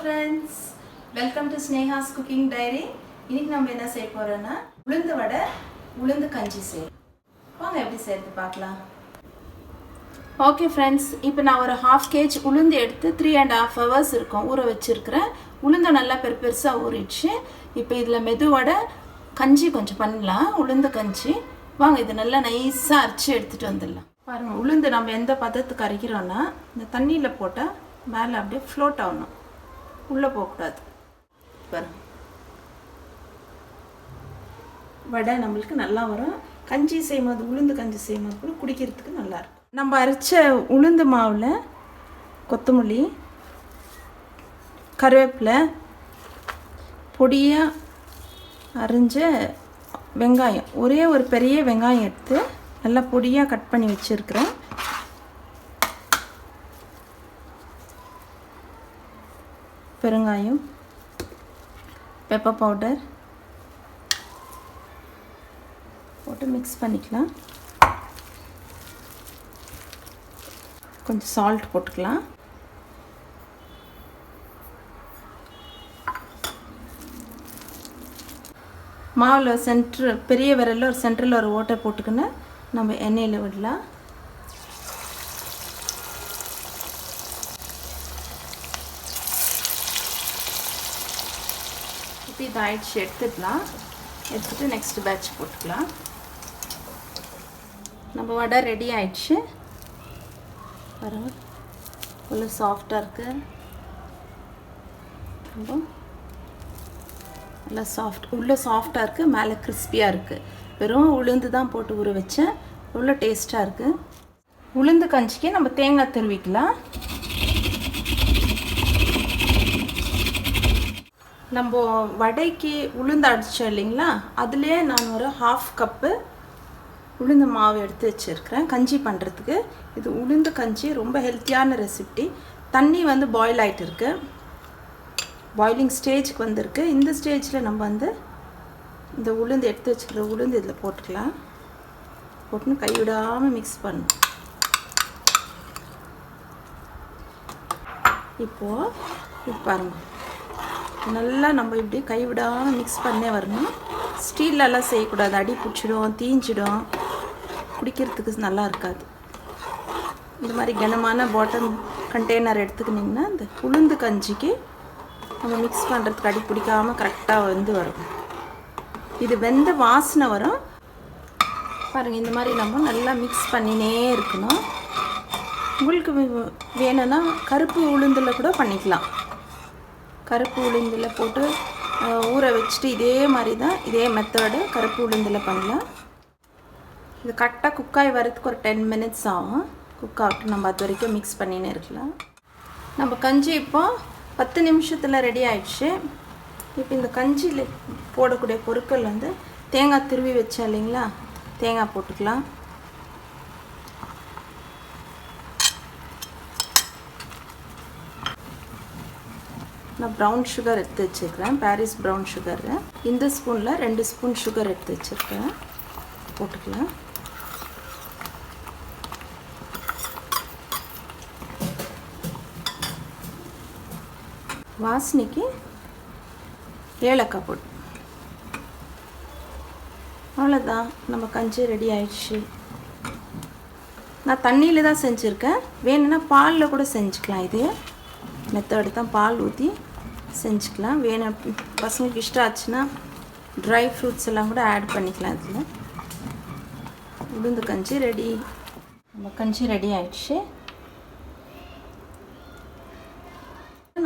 friends, welcome to Sneha's cooking diary. இன்னைக்கு நம்ம என்ன செய்ய போறோம்னா உளுந்து வடை உளுந்து கஞ்சி செய்யலாம். வாங்க எப்படி செய்யறது பார்க்கலாம். ஓகே फ्रेंड्स, இப்போ நான் ஒரு 1/2 kg உளுந்து எடுத்து 3.5 hours இருக்கும் ஊற வச்சிருக்கேன். உளுந்து நல்லா பெருசா ஊறிடுச்சு. இப்போ இதுல மெது வடை கஞ்சி கொஞ்சம் பண்ணலாம். உளுந்து கஞ்சி. வாங்க இது நல்லா நைஸா அரைச்சு எடுத்துட்டு வந்துடலாம். பாருங்க உளுந்து நம்ம எந்த பதத்துக்கு அரைக்கிறோம்னா இந்த தண்ணியில போட்டா மேலே அப்படியே ஃப்ளோட் ஆகணும், உள்ளே போகக்கூடாது. பாருங்க வடை நம்மளுக்கு நல்லா வரும். கஞ்சி செய்யும்போது உளுந்து கஞ்சி செய்யும்போது கூட குடிக்கிறதுக்கு நல்லா இருக்கும். நம்ம அரைச்ச உளுந்து மாவில் கொத்தமல்லி, கருவேப்பிலை, பொடியாக அரிஞ்ச வெங்காயம், ஒரே ஒரு பெரிய வெங்காயம் எடுத்து நல்லா பொடியாக கட் பண்ணி வச்சுருக்கிறேன். பெருங்காயம், பெப்பர் பவுடர் போட்டு மிக்ஸ் பண்ணிக்கலாம். கொஞ்சம் சால்ட் போட்டுக்கலாம். மாவில் சென்ட்ரு பெரிய விரலில் ஒரு சென்டரில் ஒரு ஓட்டை போட்டுக்கின்னு நம்ம எண்ணெயில் விடலாம். இப்போ இது ஆயிடுச்சு, எடுத்துட்டு நெக்ஸ்ட் பேட்ச் போட்டுக்கலாம். நம்ம வடை ரெடி ஆயிடுச்சு. பாருங்க உள்ள சாஃப்டாக இருக்குது. ரொம்ப நல்லா உள்ளே சாஃப்டாக இருக்குது, மேலே கிறிஸ்பியாக இருக்குது. வெறும் உளுந்து தான் போட்டு ஊற வச்சேன். உள்ள டேஸ்ட்டாக இருக்குது. உளுந்து கஞ்சிக்கு நம்ம தேங்காய் துருவிக்கலாம். நம்ம வடைக்கு உளுந்து அடித்தோம் இல்லைங்களா, அதுலேயே நான் ஒரு 1/2 கப்பு உளுந்து மாவு எடுத்து வச்சுருக்கிறேன் கஞ்சி பண்ணுறதுக்கு. இது உளுந்து கஞ்சி ரொம்ப ஹெல்த்தியான ரெசிபி. தண்ணி வந்து பாயில் ஆகிட்டு இருக்கு, பாயிலிங் ஸ்டேஜுக்கு வந்திருக்கு. இந்த ஸ்டேஜில் நம்ம வந்து இந்த உளுந்து எடுத்து வச்சுக்கிற உளுந்து இதில் போட்டுக்கலாம். போட்டுன்னு கைவிடாமல் மிக்ஸ் பண்ணணும். இப்போது பாருங்கள் நல்லா நம்ம இப்படி கைவிடாமல் மிக்ஸ் பண்ணே வரணும். ஸ்டீல்லலாம் செய்யக்கூடாது, அடி பிடிச்சிடும், தீஞ்சிடும், குடிக்கிறதுக்கு நல்லா இருக்காது. இந்த மாதிரி கனமான பாட்டம் கண்டெய்னர் எடுத்துக்கிட்டிங்கன்னா இந்த உளுந்து கஞ்சிக்கு நம்ம மிக்ஸ் பண்ணுறதுக்கு அடி பிடிக்காமல் கரெக்டாக வந்து வரும். இது வெந்த வாசனை வரும். பாருங்கள் இந்த மாதிரி நம்ம நல்லா மிக்ஸ் பண்ணினே இருக்கணும். உங்களுக்கு வேணும்னா கருப்பு உளுந்தில் கூட பண்ணிக்கலாம். கருப்பு உளுந்தில் போட்டு ஊற வச்சுட்டு இதே மாதிரி தான், இதே மெத்தடு கருப்பு உளுந்தில் பண்ணலாம். இது கரெக்டாக குக்காய் வரதுக்கு ஒரு 10 minutes ஆகும். குக் ஆகிட்டு நம்ம அது வரைக்கும் மிக்ஸ் பண்ணினே இருக்கலாம். நம்ம கஞ்சி இப்போ 10 நிமிஷத்தில் ரெடி ஆயிடுச்சு. இப்போ இந்த கஞ்சியில் போடக்கூடிய பொருட்கள் வந்து தேங்காய் துருவி வச்சேன் இல்லைங்களா, தேங்காய் போட்டுக்கலாம். நான் ப்ரௌன் சுகர் எடுத்து வச்சுருக்கிறேன், பாரிஸ் ப்ரௌன் சுகர். இந்த ஸ்பூனில் 2 ஸ்பூன் சுகர் எடுத்து வச்சுருக்கேன், போட்டுக்கலாம். வாசனைக்கு ஏலக்காய் போட்டு. அவ்வளோதான், நம்ம கஞ்சி ரெடி ஆயிடுச்சு. நான் தண்ணியில் தான் செஞ்சுருக்கேன், வேணும்னா பாலில் கூட செஞ்சுக்கலாம். இது மெத்தடு தான், பால் ஊற்றி செஞ்சுக்கலாம். வேணும் பசங்களுக்கு இஷ்டம் ஆச்சுன்னா ட்ரை ஃப்ரூட்ஸ் எல்லாம் கூட ஆட் பண்ணிக்கலாம். இதில் உளுந்து கஞ்சி ரெடி. நம்ம கஞ்சி ரெடி ஆயிடுச்சு.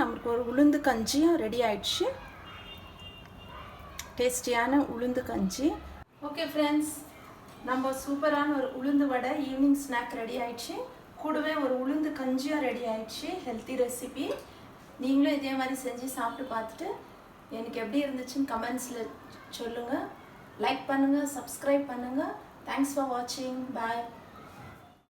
நம்மளுக்கு ஒரு உளுந்து கஞ்சியும் ரெடி ஆயிடுச்சு. டேஸ்டியான உளுந்து கஞ்சி. ஓகே ஃப்ரெண்ட்ஸ், நம்ம சூப்பரான ஒரு உளுந்து வடை ஈவினிங் ஸ்நாக் ரெடி ஆயிடுச்சு. கூடவே ஒரு உளுந்து கஞ்சியும் ரெடி ஆயிடுச்சு. Healthy recipe. நீங்களும் இதே மாதிரி செஞ்சு சாப்பிட்டு பார்த்துட்டு எனக்கு எப்படி இருந்துச்சுன்னு கமெண்ட்ஸில் சொல்லுங்கள். லைக் பண்ணுங்கள், சப்ஸ்கிரைப் பண்ணுங்கள். தேங்க்ஸ் ஃபார் வாட்சிங். பாய்.